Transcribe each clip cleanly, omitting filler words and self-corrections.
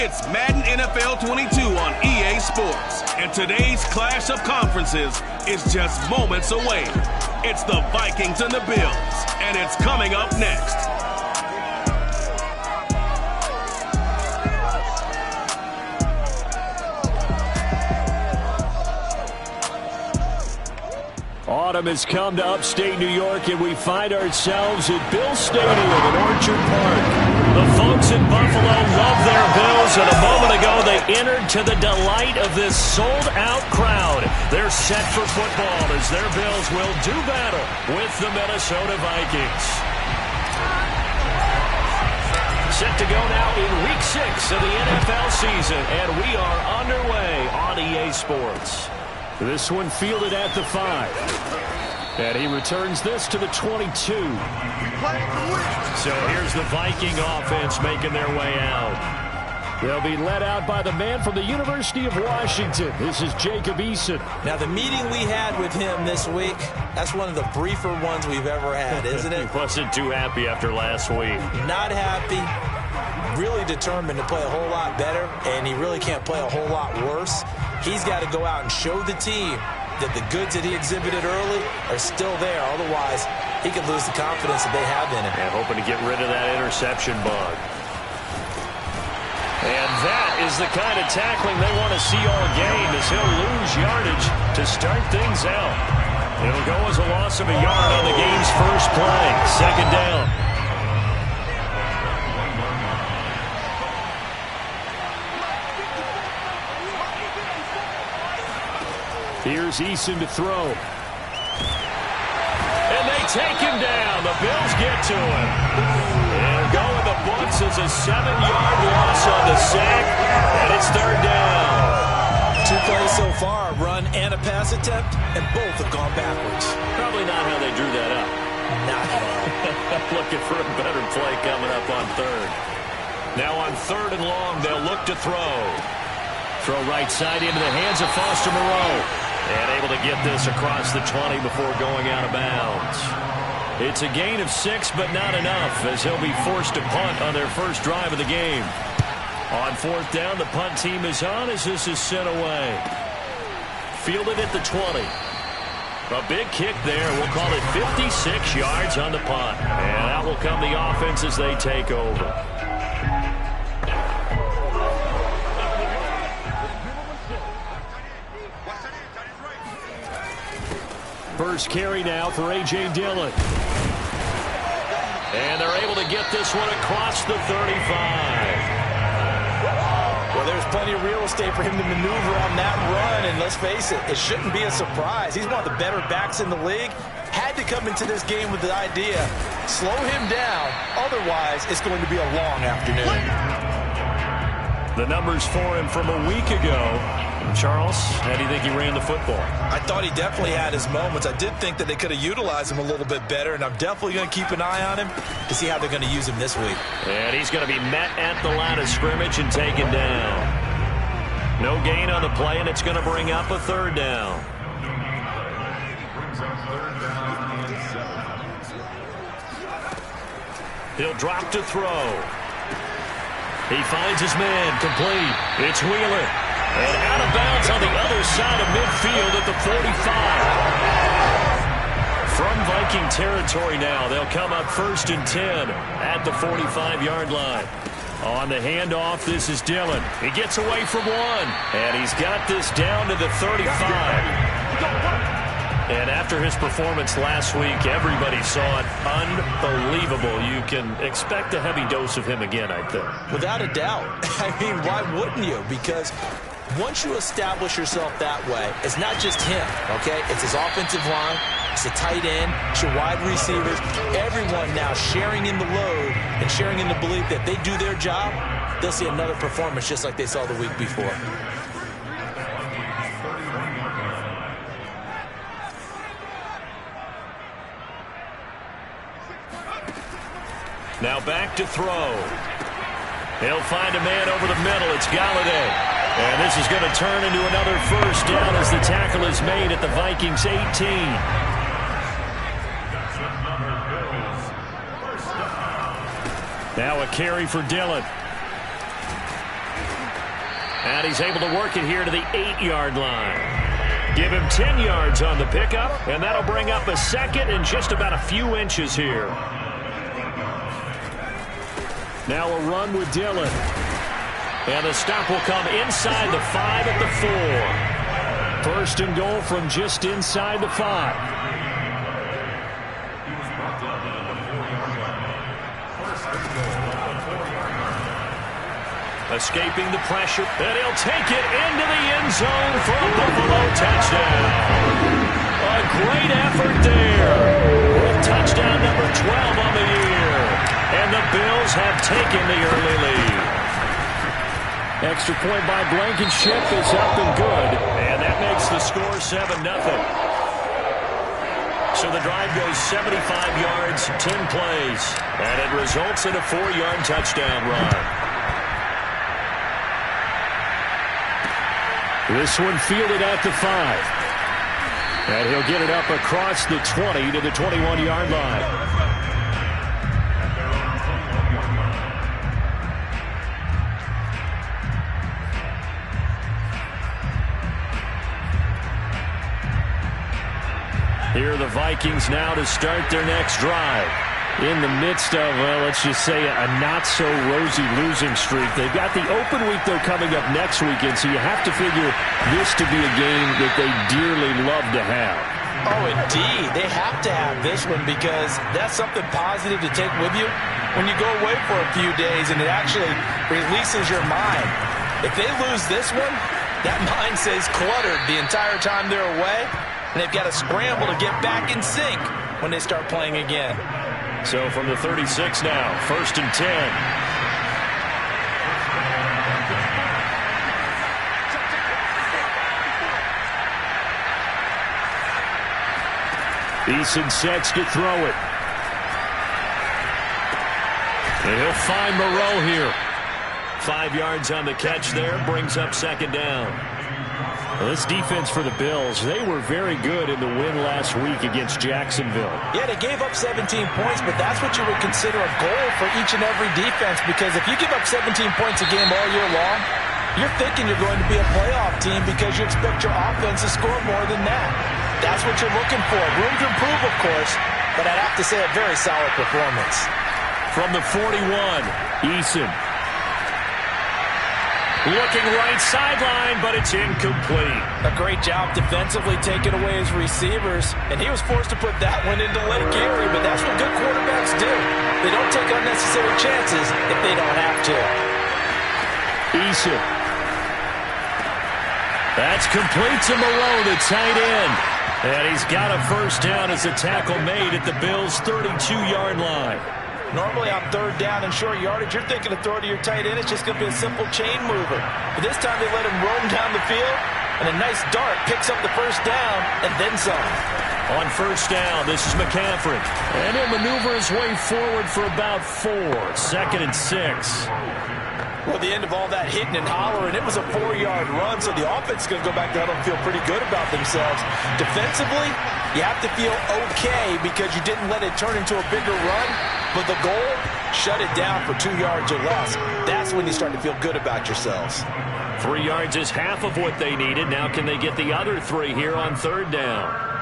It's Madden NFL 22 on EA Sports. And today's clash of conferences is just moments away. It's the Vikings and the Bills, and it's coming up next. Autumn has come to upstate New York, and we find ourselves at Bills Stadium in Orchard Park. The folks in Buffalo love their Bills, and a moment ago they entered to the delight of this sold-out crowd. They're set for football as their Bills will do battle with the Minnesota Vikings. Set to go now in Week 6 of the NFL season, and we are underway on EA Sports. This one fielded at the 5. And he returns this to the 22. So here's the Viking offense making their way out. They'll be led out by the man from the University of Washington. This is Jacob Eason. Now, the meeting we had with him this week, that's one of the briefer ones we've ever had, isn't it? He wasn't too happy after last week. Not happy. Really determined to play a whole lot better, and he really can't play a whole lot worse. He's got to go out and show the team that the goods that he exhibited early are still there. Otherwise, he could lose the confidence that they have in him. And hoping to get rid of that interception bug. And that is the kind of tackling they want to see all game, as he'll lose yardage to start things out. It'll go as a loss of a yard on the game's first play. Second down. Here's Eason to throw. And they take him down. The Bills get to him. And go in the books as a 7-yard loss on the sack. And it's third down. 2 plays so far, a run and a pass attempt, and both have gone backwards. Probably not how they drew that up. Not at all. Looking for a better play coming up on third. Now on third and long, they'll look to throw. Throw right side into the hands of Foster Moreau. And able to get this across the 20 before going out of bounds. It's a gain of 6, but not enough, as he'll be forced to punt on their first drive of the game. On fourth down, the punt team is on as this is sent away. Fielded at the 20. A big kick there. We'll call it 56 yards on the punt. And out will come the offense as they take over. First carry now for A.J. Dillon. And they're able to get this one across the 35. Well, there's plenty of real estate for him to maneuver on that run. And let's face it, it shouldn't be a surprise. He's one of the better backs in the league. Had to come into this game with the idea, slow him down. Otherwise, it's going to be a long afternoon. The numbers for him from a week ago. Charles, how do you think he ran the football? I thought he definitely had his moments. I did think that they could have utilized him a little bit better, and I'm definitely going to keep an eye on him to see how they're going to use him this week. And he's going to be met at the line of scrimmage and taken down. No gain on the play, and it's going to bring up a third down. He'll drop to throw. He finds his man, complete. It's Wheeler. And out of bounds on the other side of midfield at the 45. From Viking territory now, they'll come up first and 10 at the 45-yard line. On the handoff, this is Dillon. He gets away from one, and he's got this down to the 35. And after his performance last week, everybody saw it. Unbelievable. You can expect a heavy dose of him again, I think. Without a doubt. I mean, why wouldn't you? Because once you establish yourself that way, it's not just him, okay? It's his offensive line, it's the tight end, it's your wide receivers. Everyone now sharing in the load and sharing in the belief that they do their job, they'll see another performance just like they saw the week before. Now back to throw. He'll find a man over the middle. It's Galladay. And this is going to turn into another first down as the tackle is made at the Vikings 18. Now a carry for Dillon. And he's able to work it here to the 8-yard line. Give him 10 yards on the pickup, and that'll bring up a second and just about a few inches here. Now a run with Dillon. And the stop will come inside the 5 at the 4. First and goal from just inside the 5. Escaping the pressure, and he'll take it into the end zone for a Buffalo touchdown. A great effort there. With touchdown number 12 on the year. And the Bills have taken the early lead. Extra point by Blankenship is up and good. And that makes the score 7-0. So the drive goes 75 yards, 10 plays. And it results in a 4-yard touchdown run. This one fielded at the 5. And he'll get it up across the 20 to the 21-yard line. Here are the Vikings now to start their next drive. In the midst of, well, let's just say a not-so-rosy losing streak. They've got the open week, though, coming up next weekend, so you have to figure this to be a game that they dearly love to have. Oh, indeed. They have to have this one because that's something positive to take with you when you go away for a few days, and it actually releases your mind. If they lose this one, that mind stays cluttered the entire time they're away, and they've got to scramble to get back in sync when they start playing again. So from the 36 now, 1st and 10. Eason sets to throw it. And he'll find Moreau here. 5 yards on the catch there, brings up 2nd down. Well, this defense for the Bills, they were very good in the win last week against Jacksonville. Yeah, they gave up 17 points, but that's what you would consider a goal for each and every defense, because if you give up 17 points a game all year long, you're thinking you're going to be a playoff team because you expect your offense to score more than that. That's what you're looking for. Room to improve, of course, but I'd have to say a very solid performance. From the 41, Eason. Looking right sideline, but it's incomplete. A great job defensively taking away his receivers, and he was forced to put that one into Lake Erie, but that's what good quarterbacks do. They don't take unnecessary chances if they don't have to. Eason. That's complete to Moreau, the tight end. And he's got a first down as a tackle made at the Bills' 32-yard line. Normally on 3rd down and short yardage, you're thinking to throw to your tight end. It's just going to be a simple chain mover. But this time they let him roam down the field, and a nice dart picks up the first down and then some. On 1st down, this is McCaffrey. And he'll maneuver his way forward for about 4. 2nd and 6. Well, the end of all that hitting and hollering, it was a 4-yard run, so the offense is going to go back down and feel pretty good about themselves. Defensively, you have to feel okay because you didn't let it turn into a bigger run, but the goal, shut it down for 2 yards or less. That's when you start to feel good about yourselves. 3 yards is half of what they needed. Now can they get the other 3 here on 3rd down?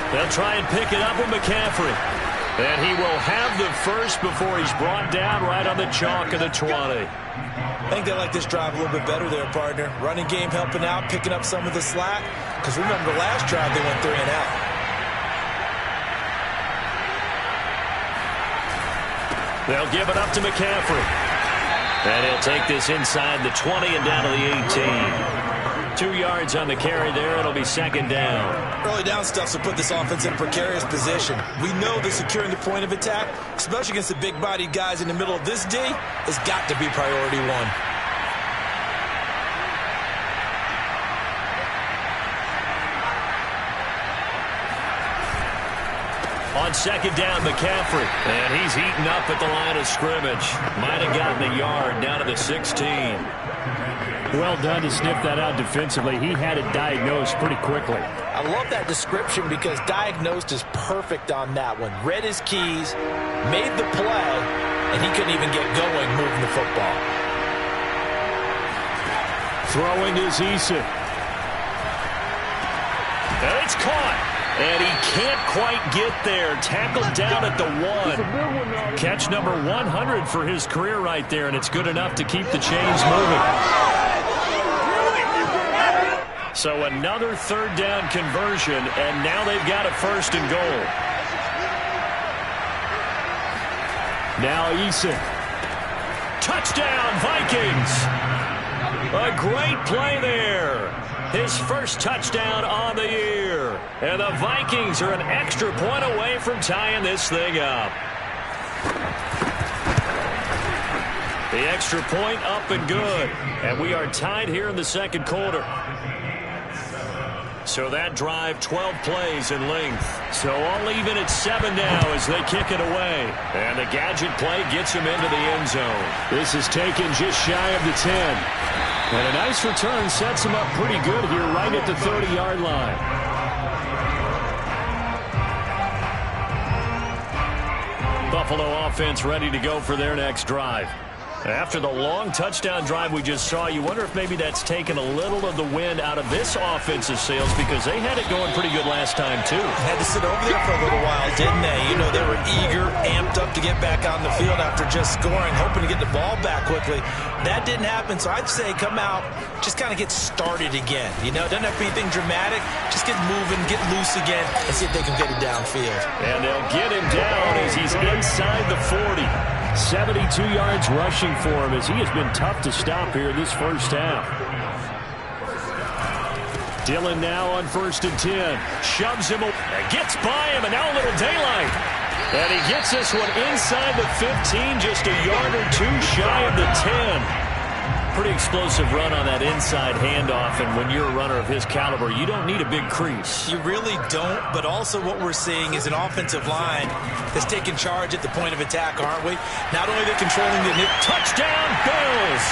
They'll try and pick it up with McCaffrey. And he will have the first before he's brought down right on the chalk of the 20. I think they like this drive a little bit better there, partner. Running game helping out, picking up some of the slack. Because remember, the last drive they went 3 and out. They'll give it up to McCaffrey. And he'll take this inside the 20 and down to the 18. 2 yards on the carry there. It'll be 2nd down. Early down stuff will put this offense in a precarious position. We know that securing the point of attack, especially against the big-bodied guys in the middle of this D, has got to be priority 1. On second down, McCaffrey. And he's eaten up at the line of scrimmage. Might have gotten a yard down to the 16. Well done to sniff that out defensively. He had it diagnosed pretty quickly. I love that description because diagnosed is perfect on that one. Read his keys, made the play, and he couldn't even get going moving the football. Throwing is Eason. And it's caught. And he can't quite get there. Tackled down at the 1. Catch number 100 for his career right there, and it's good enough to keep the chains moving. So another third down conversion, and now they've got a 1st and goal. Now Eason. Touchdown, Vikings! A great play there. His first touchdown on the year. And the Vikings are an extra point away from tying this thing up. The extra point up and good. And we are tied here in the second quarter. So that drive, 12 plays in length. So all even at 7 now as they kick it away. And the gadget play gets him into the end zone. This is taken just shy of the 10. And a nice return sets him up pretty good here right at the 30-yard line. Buffalo offense ready to go for their next drive. After the long touchdown drive we just saw, you wonder if maybe that's taken a little of the wind out of this offensive sails because they had it going pretty good last time, too. Had to sit over there for a little while, didn't they? You know, they were eager, amped up to get back on the field after just scoring, hoping to get the ball back quickly. That didn't happen, so I'd say come out, just kind of get started again. You know, it doesn't have to be anything dramatic. Just get moving, get loose again, and see if they can get it downfield. And they'll get him down as he's inside the 40. 72 yards rushing for him as he has been tough to stop here this first half. Dillon now on 1st and 10. Shoves him, gets by him, and now a little daylight. And he gets this one inside the 15, just a yard or 2 shy of the 10. Pretty explosive run on that inside handoff, and when you're a runner of his caliber, you don't need a big crease. You really don't, but also what we're seeing is an offensive line that's taking charge at the point of attack, aren't we? Not only are they controlling the touchdown, Bills!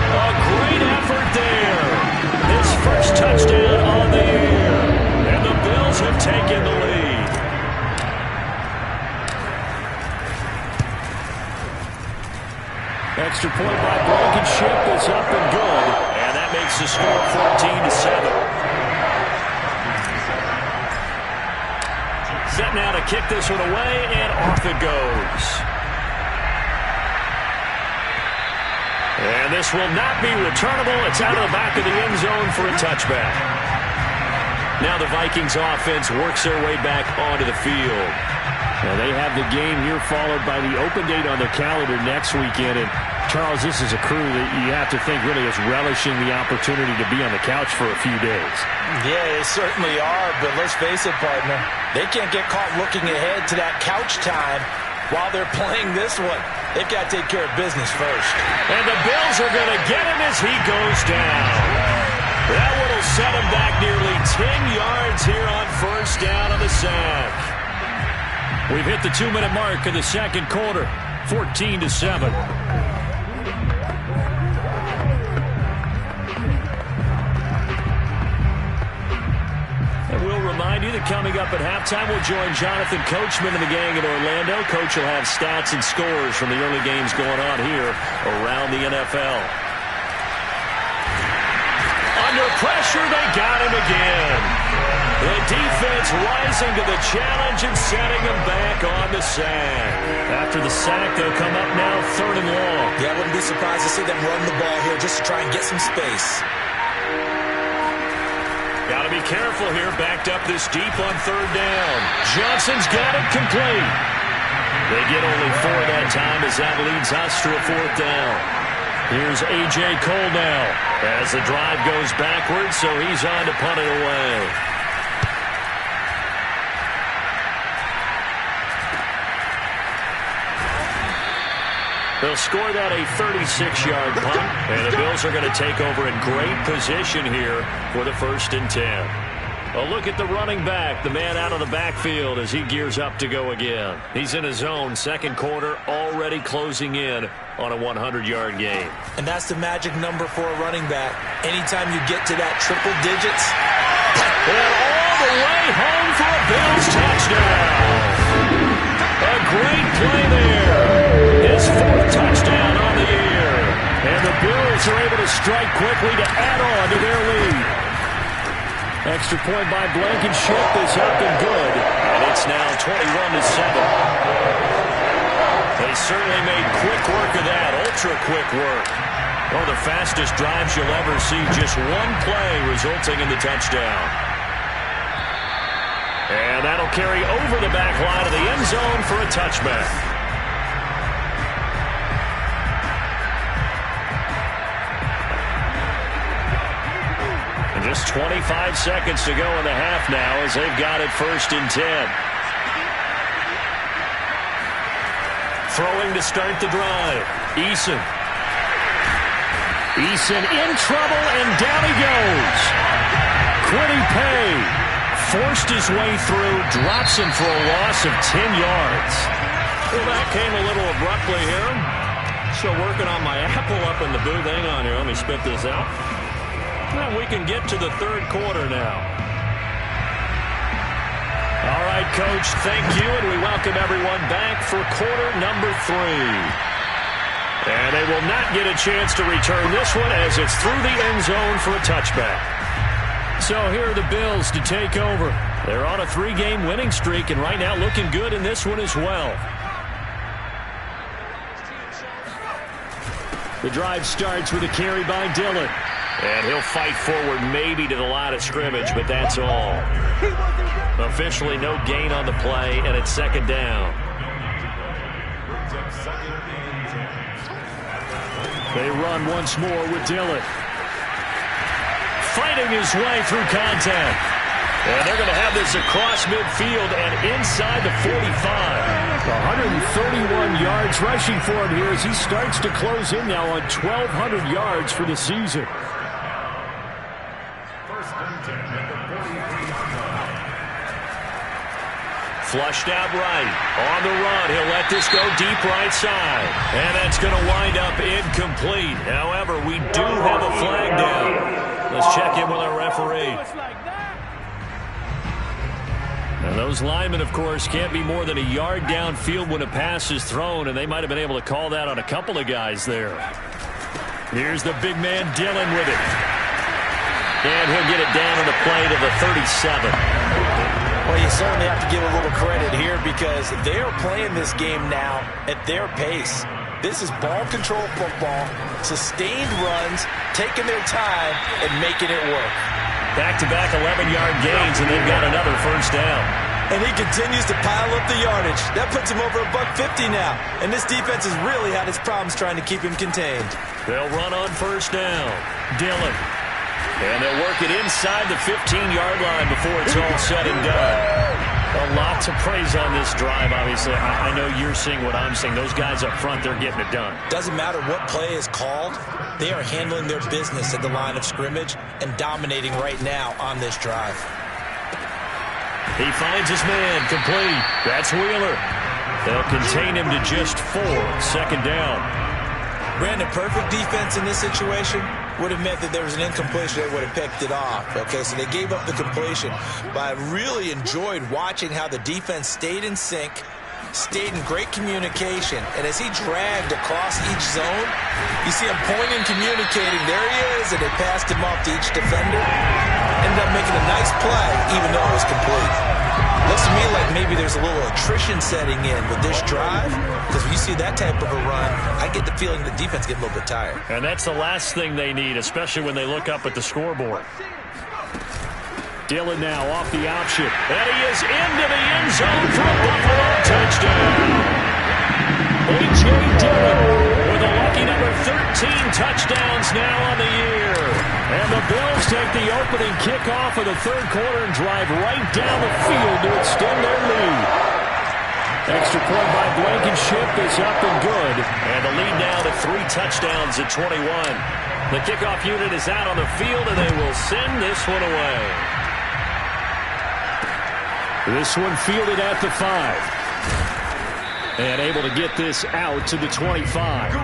A great effort there. His first touchdown on the year, and the Bills have taken the lead. Extra point by Blankenship is up and good. And that makes the score 14-7. Set now to kick this one away, and off it goes. And this will not be returnable. It's out of the back of the end zone for a touchback. Now the Vikings offense works their way back onto the field. Now they have the game here followed by the open date on their calendar next weekend. And Charles, this is a crew that you have to think really is relishing the opportunity to be on the couch for a few days. Yeah, they certainly are, but let's face it, partner. They can't get caught looking ahead to that couch time while they're playing this one. They've got to take care of business first. And the Bills are going to get him as he goes down. That one will set him back nearly 10 yards here on 1st down on the sack. We've hit the 2-minute mark in the second quarter, 14-7. Remind you that coming up at halftime, we'll join Jonathan Coachman and the gang in Orlando. Coach will have stats and scores from the early games going on here around the NFL. Under pressure, they got him again. The defense rising to the challenge and setting him back on the sack. After the sack, they'll come up now 3rd and long. Yeah, I wouldn't be surprised to see them run the ball here just to try and get some space. Got to be careful here, backed up this deep on 3rd down. Johnson's got it complete. They get only 4 that time as that leads us to a 4th down. Here's A.J. Cole now as the drive goes backwards, so he's on to punt it away. They'll score that a 36-yard punt, and the Bills are going to take over in great position here for the 1st and 10. A look at the running back, the man out of the backfield as he gears up to go again. He's in his zone, second quarter, already closing in on a 100-yard game. And that's the magic number for a running back. Anytime you get to that triple digits. And all the way home for a Bills touchdown. A great play there. His fourth touchdown on the year. And the Bills are able to strike quickly to add on to their lead. Extra point by Blankenship is up and good. And it's now 21-7. They certainly made quick work of that, ultra-quick work. One of the fastest drives you'll ever see, just one play resulting in the touchdown. And that'll carry over the back line of the end zone for a touchback. Just 25 seconds to go in the half now as they've got it 1st and 10. Throwing to start the drive. Eason in trouble, and down he goes. Quiddy Pay forced his way through, drops him for a loss of 10 yards. Well, that came a little abruptly here. Still working on my apple up in the booth. Hang on here. Let me spit this out. Well, we can get to the third quarter now. All right, Coach, thank you, and we welcome everyone back for quarter number 3. And they will not get a chance to return this one as it's through the end zone for a touchback. So here are the Bills to take over. They're on a 3-game winning streak, and right now looking good in this one as well. The drive starts with a carry by Dillon. And he'll fight forward maybe to the line of scrimmage, but that's all. Officially no gain on the play, and it's second down. They run once more with Dillon. Fighting his way through contact. And they're going to have this across midfield and inside the 45. 131 yards rushing for him here as he starts to close in now on 1,200 yards for the season. Flushed out right. On the run. He'll let this go deep right side. And that's going to wind up incomplete. However, we do have a flag down. Let's check in with our referee. And those linemen, of course, can't be more than a yard downfield when a pass is thrown, and they might have been able to call that on a couple of guys there. Here's the big man Dillon with it. And he'll get it down on the play to the 37. Well, you certainly have to give a little credit here because they are playing this game now at their pace. This is ball control football, sustained runs, taking their time, and making it work. Back-to-back 11-yard gains, and they've got another first down. And he continues to pile up the yardage. That puts him over $150 now. And this defense has really had its problems trying to keep him contained. They'll run on first down. Dillon. And they'll work it inside the 15-yard line before it's all said and done. A lot to praise on this drive, obviously. I know you're seeing what I'm seeing. Those guys up front, they're getting it done. Doesn't matter what play is called. They are handling their business at the line of scrimmage and dominating right now on this drive. He finds his man complete. That's Wheeler. They'll contain him to just 4. Second down. Brandon, perfect defense in this situation would have meant that there was an incompletion. They would have picked it off. Okay, so they gave up the completion. But I really enjoyed watching how the defense stayed in sync, stayed in great communication. And as he dragged across each zone, you see him pointing, communicating. There he is, and they passed him off to each defender. Ended up making a nice play, even though it was complete. Looks to me like maybe there's a little attrition setting in with this drive, because when you see that type of a run, I get the feeling the defense gets a little bit tired. And that's the last thing they need, especially when they look up at the scoreboard. Dillon now off the option. And he is into the end zone for a Buffalo touchdown. A.J. Dillon with a lucky number 13 touchdowns now on the year. And the Bills take the opening kickoff of the third quarter and drive right down the field to extend their lead. Extra point by Blankenship is up and good. And the lead now to 3 touchdowns at 21. The kickoff unit is out on the field, and they will send this one away. This one fielded at the 5. And able to get this out to the 25.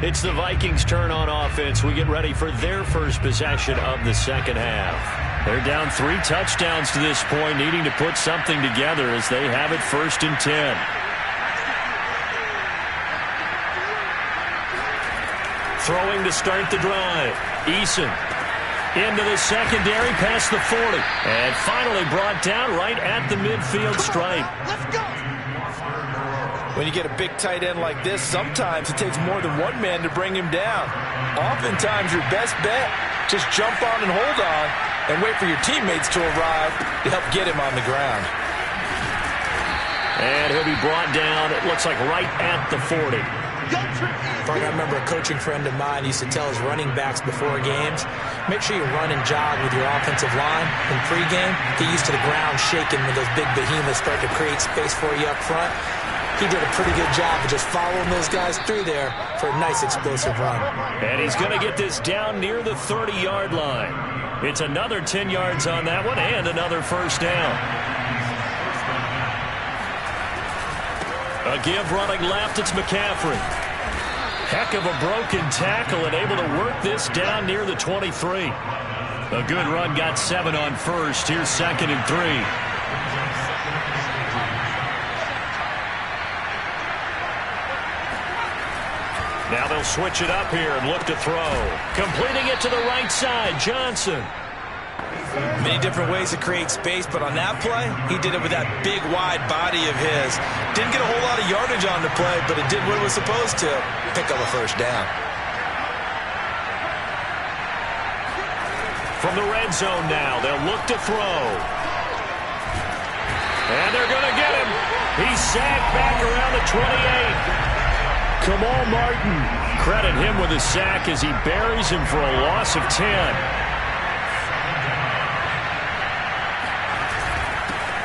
It's the Vikings' turn on offense. We get ready for their first possession of the second half. They're down 3 touchdowns to this point, needing to put something together as they have it 1st and 10. Throwing to start the drive. Eason into the secondary past the 40. And finally brought down right at the midfield stripe. Let's go. When you get a big tight end like this, sometimes it takes more than one man to bring him down. Oftentimes your best bet, just jump on and hold on and wait for your teammates to arrive to help get him on the ground. And he'll be brought down, it looks like right at the 40. Frank, I remember a coaching friend of mine used to tell his running backs before games, make sure you run and jog with your offensive line in pregame. Get used to the ground shaking when those big behemoths start to create space for you up front. He did a pretty good job of just following those guys through there for a nice explosive run. And he's going to get this down near the 30-yard line. It's another 10 yards on that one and another first down. A give running left, it's McCaffrey. Heck of a broken tackle and able to work this down near the 23. A good run, got 7 on first. Here's 2nd and 3. Now they'll switch it up here and look to throw. Completing it to the right side, Johnson. Many different ways to create space, but on that play, he did it with that big, wide body of his. Didn't get a whole lot of yardage on the play, but it did what it was supposed to. Pick up a first down. From the red zone now, they'll look to throw. And they're going to get him. He's sacked back around the 28. Kamal Martin. Credit him with a sack as he buries him for a loss of 10.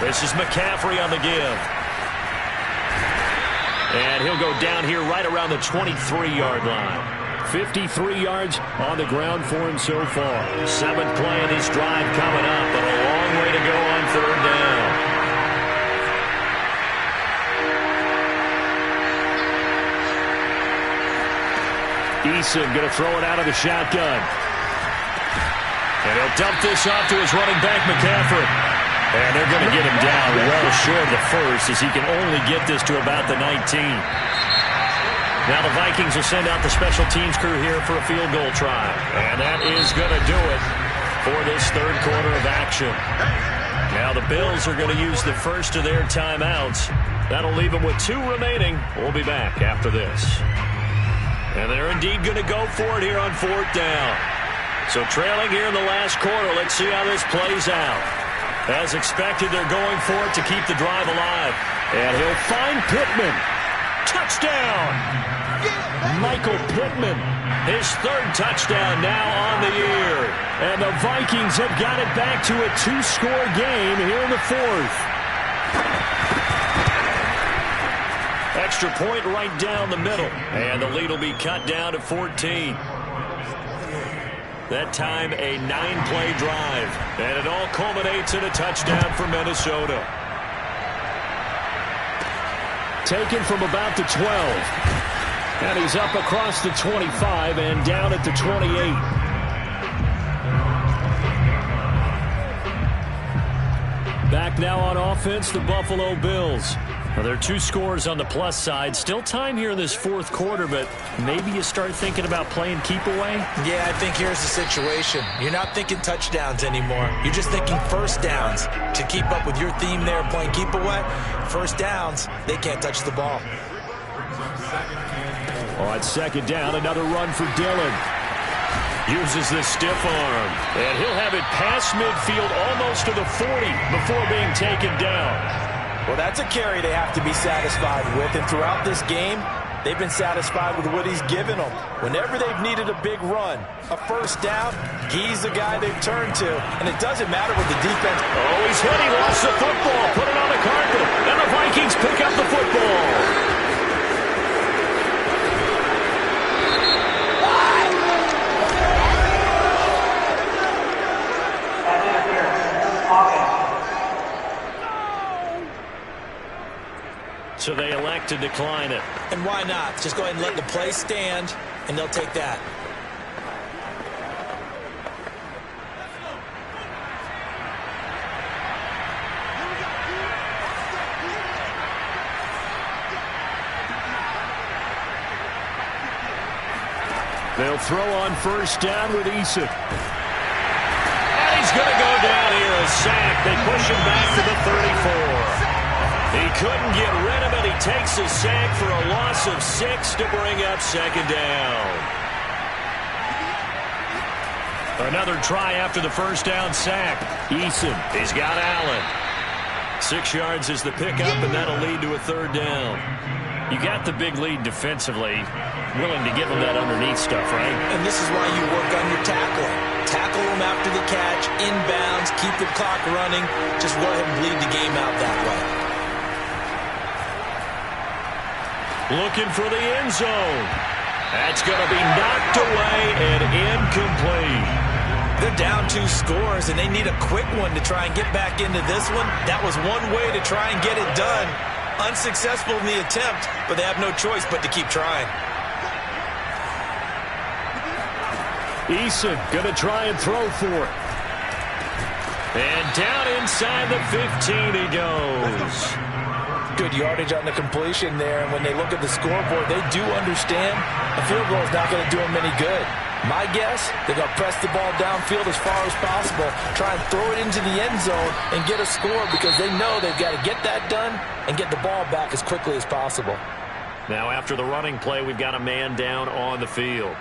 This is McCaffrey on the give. And he'll go down here right around the 23-yard line. 53 yards on the ground for him so far. 7th play in this drive coming up, but a long way to go on 3rd down. Eason going to throw it out of the shotgun. And he'll dump this off to his running back, McCaffrey. And they're going to get him down well short of the first as he can only get this to about the 19. Now the Vikings will send out the special teams crew here for a field goal try. And that is going to do it for this 3rd quarter of action. Now the Bills are going to use the first of their timeouts. That'll leave them with 2 remaining. We'll be back after this. And they're indeed going to go for it here on 4th down. So trailing here in the last quarter, let's see how this plays out. As expected, they're going for it to keep the drive alive. And he'll find Pittman. Touchdown! Michael Pittman, his 3rd touchdown now on the year. And the Vikings have got it back to a 2-score game here in the 4th. Extra point right down the middle. And the lead will be cut down to 14. That time a 9-play drive. And it all culminates in a touchdown for Minnesota. Taken from about the 12. And he's up across the 25 and down at the 28. Back now on offense, the Buffalo Bills. Now, there are 2 scores on the plus side. Still time here in this 4th quarter, but maybe you start thinking about playing keep away? Yeah, I think here's the situation. You're not thinking touchdowns anymore. You're just thinking first downs. To keep up with your theme there, playing keep away, first downs, they can't touch the ball. On 2nd down, another run for Dillon. Uses this stiff arm. And he'll have it past midfield almost to the 40 before being taken down. Well, that's a carry they have to be satisfied with, and throughout this game, they've been satisfied with what he's given them. Whenever they've needed a big run, a first down, he's the guy they've turned to, and it doesn't matter what the defense... Oh, he's hit. He lost the football. Put it on the carpet, and the Vikings pick up the football. So they elect to decline it. And why not? Just go ahead and let the play stand, and they'll take that. They'll throw on first down with Eason. And he's going to go down here, a sack. They push him back to the 34. He couldn't get rid of it. He takes a sack for a loss of 6 to bring up second down. Another try after the first down sack. Eason, he's got Allen. 6 yards is the pickup, and that'll lead to a third down. You got the big lead defensively, willing to give them that underneath stuff, right? And this is why you work on your tackling. Tackle them after the catch, inbounds, keep the clock running. Just go ahead and bleed the game out that way. Looking for the end zone. That's going to be knocked away and incomplete. They're down 2 scores, and they need a quick one to try and get back into this one. That was one way to try and get it done. Unsuccessful in the attempt, but they have no choice but to keep trying. Eason going to try and throw for it. And down inside the 15 he goes. Good yardage on the completion there, and when they look at the scoreboard, they do understand a field goal is not going to do them any good. My guess, they're going to press the ball downfield as far as possible, try and throw it into the end zone and get a score because they know they've got to get that done and get the ball back as quickly as possible. Now after the running play, we've got a man down on the field.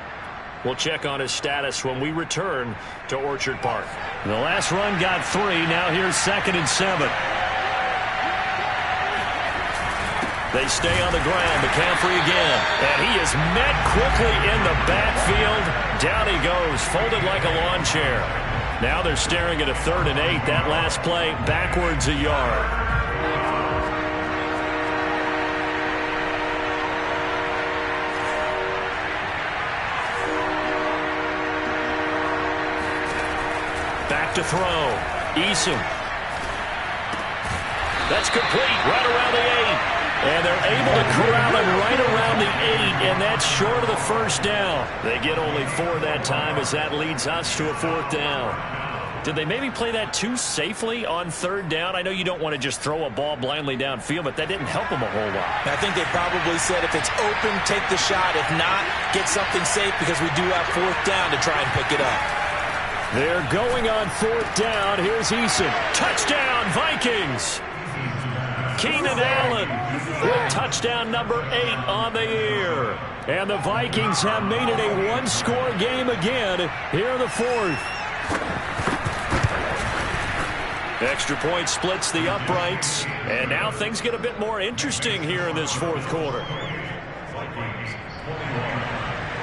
We'll check on his status when we return to Orchard Park. The last run got 3. Now here's 2nd and 7. They stay on the ground. McCaffrey again. And he is met quickly in the backfield. Down he goes, folded like a lawn chair. Now they're staring at a 3rd and 8. That last play, backwards a yard. Back to throw. Eason. That's complete. Right around the 8. And they're able to corral him right around the 8, and that's short of the first down. They get only 4 that time as that leads us to a 4th down. Did they maybe play that too safely on 3rd down? I know you don't want to just throw a ball blindly downfield, but that didn't help them a whole lot. I think they probably said if it's open, take the shot. If not, get something safe because we do have 4th down to try and pick it up. They're going on 4th down. Here's Eason. Touchdown, Vikings! Keenan Allen with touchdown number 8 on the year. And the Vikings have made it a one-score game again here in the 4th. Extra point splits the uprights. And now things get a bit more interesting here in this 4th quarter.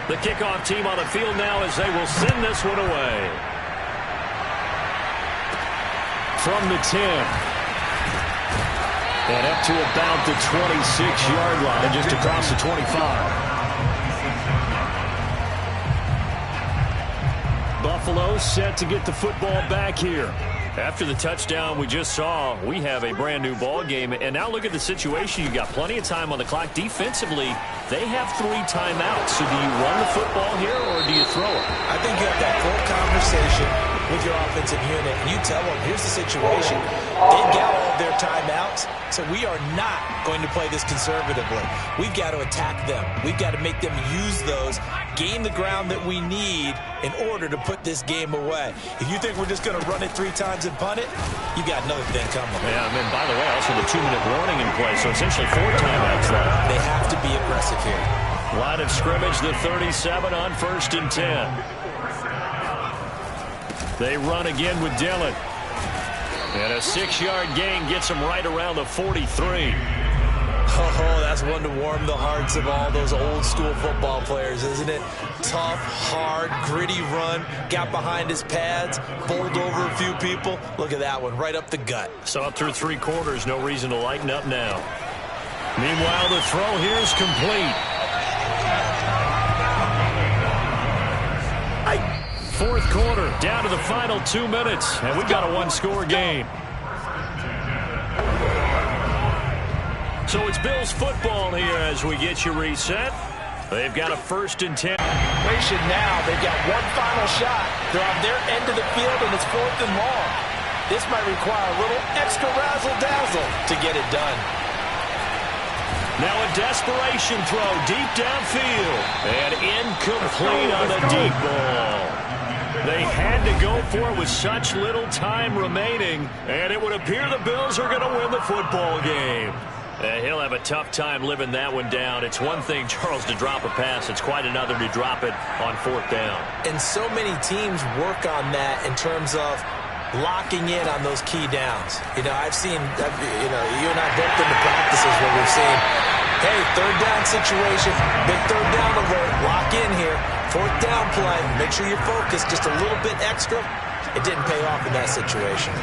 The kickoff team on the field now as they will send this one away. From the 10. And up to about the 26-yard line, just across the 25. Buffalo set to get the football back here. After the touchdown we just saw, we have a brand new ball game. And now look at the situation. You got plenty of time on the clock. Defensively, they have 3 timeouts. So do you run the football here or do you throw it? I think you have that full conversation with your offensive unit. You tell them, here's the situation. They've got all of their timeouts, so we are not going to play this conservatively. We've got to attack them. We've got to make them use those, gain the ground that we need in order to put this game away. If you think we're just going to run it 3 times and punt it, you got another thing coming. Yeah, I mean, by the way, also the 2-minute warning in play, so essentially 4 timeouts left. They have to be aggressive here. Line of scrimmage, the 37 on 1st and 10. They run again with Dillon. And a 6-yard gain gets them right around the 43. Oh, that's one to warm the hearts of all those old school football players, isn't it? Tough, hard, gritty run. Got behind his pads, bowled over a few people. Look at that one, right up the gut. So up through 3 quarters, no reason to lighten up now. Meanwhile, the throw here is complete. 4th quarter, down to the final 2 minutes, and we've got a 1-score game. So it's Bills football here as we get you reset. They've got a 1st and 10. Now they've got one final shot. They're on their end of the field, and it's 4th and long. This might require a little extra razzle-dazzle to get it done. Now a desperation throw deep downfield. And incomplete on the deep ball. They had to go for it with such little time remaining, and it would appear the Bills are going to win the football game. He'll have a tough time living that one down. It's one thing, Charles, to drop a pass. It's quite another to drop it on 4th down. And so many teams work on that in terms of locking in on those key downs. I've seen, you and I both been to practices where we've seen, hey, 3rd down situation, big 3rd down alert, lock in here, 4th down play, make sure you're focused just a little bit extra. It didn't pay off in that situation.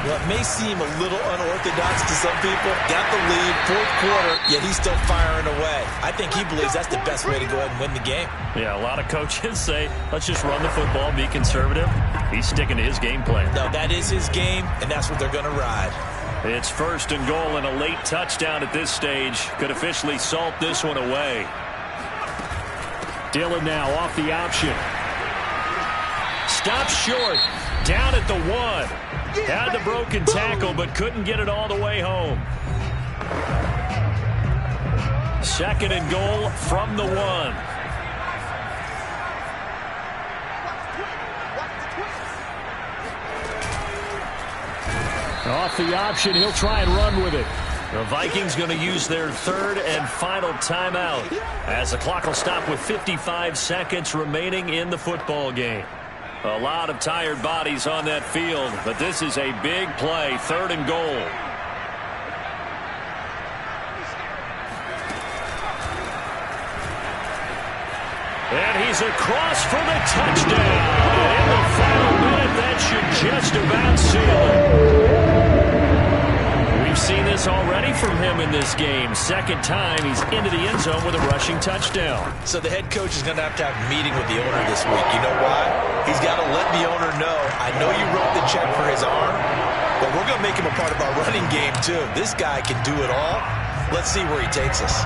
Well, it may seem a little unorthodox to some people. Got the lead, 4th quarter, yet he's still firing away. I think he believes that's the best way to go ahead and win the game. Yeah, a lot of coaches say, let's just run the football, be conservative. He's sticking to his game plan. No, that is his game, and that's what they're going to ride. It's 1st and goal, and a late touchdown at this stage could officially salt this one away. Dillon now off the option. Stops short, down at the 1. Had the broken tackle, but couldn't get it all the way home. 2nd and goal from the 1. Off the option, he'll try and run with it. The Vikings going to use their 3rd and final timeout as the clock will stop with 55 seconds remaining in the football game. A lot of tired bodies on that field, but this is a big play, 3rd and goal. And he's across for the touchdown. In the final minute, that should just about seal it. We've seen this already from him in this game. 2nd time he's into the end zone with a rushing touchdown. So the head coach is going to have a meeting with the owner this week. You know why? He's got to let the owner know, I know you wrote the check for his arm, but we're going to make him a part of our running game too. This guy can do it all. Let's see where he takes us.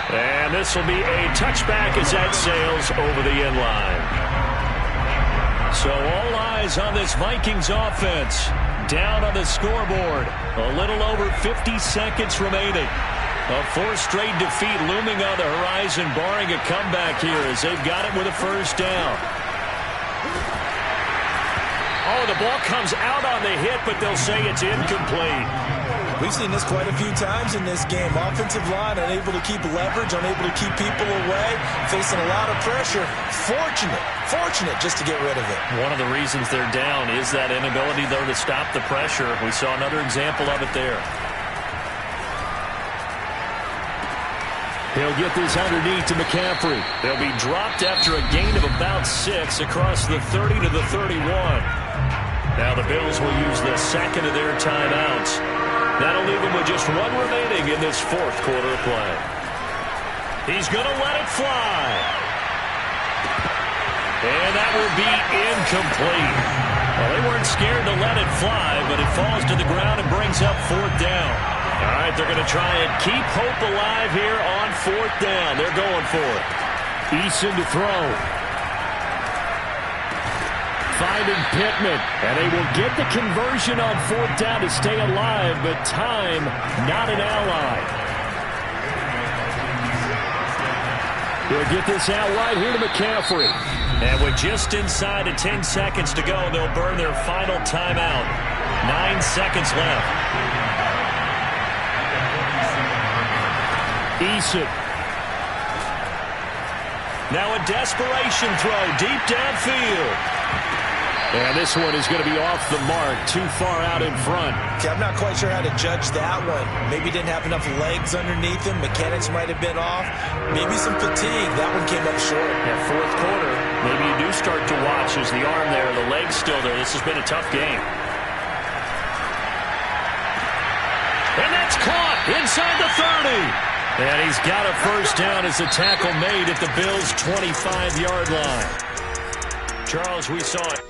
And this will be a touchback as that sails over the end line. So all eyes on this Vikings offense. Down on the scoreboard. A little over 50 seconds remaining. A 4th straight defeat looming on the horizon, barring a comeback here as they've got it with a 1st down. Oh, the ball comes out on the hit, but they'll say it's incomplete. We've seen this quite a few times in this game. Offensive line unable to keep leverage, unable to keep people away, facing a lot of pressure. Fortunate just to get rid of it. One of the reasons they're down is that inability, though, to stop the pressure. We saw another example of it there. He'll get this underneath to McCaffrey. They'll be dropped after a gain of about 6 across the 30 to the 31. Now the Bills will use the 2nd of their timeouts. That'll leave them with just 1 remaining in this 4th quarter of play. He's going to let it fly. And that will be incomplete. Well, they weren't scared to let it fly, but it falls to the ground and brings up 4th down. All right, they're going to try and keep hope alive here on 4th down. They're going for it. Eason to throw. Finding Pittman, and they will get the conversion on 4th down to stay alive, but time not an ally. He'll get this out right here to McCaffrey. And with just inside of 10 seconds to go, they'll burn their final timeout. 9 seconds left. Eason. Now a desperation throw deep downfield. And this one is going to be off the mark, too far out in front. Okay, I'm not quite sure how to judge that one. Maybe didn't have enough legs underneath him. Mechanics might have been off. Maybe some fatigue. That one came up short. Yeah, 4th quarter, maybe you do start to watch as the arm there, the leg's still there. This has been a tough game. And that's caught inside the 30. And he's got a 1st down as the tackle made at the Bills' 25-yard line. Charles, we saw it.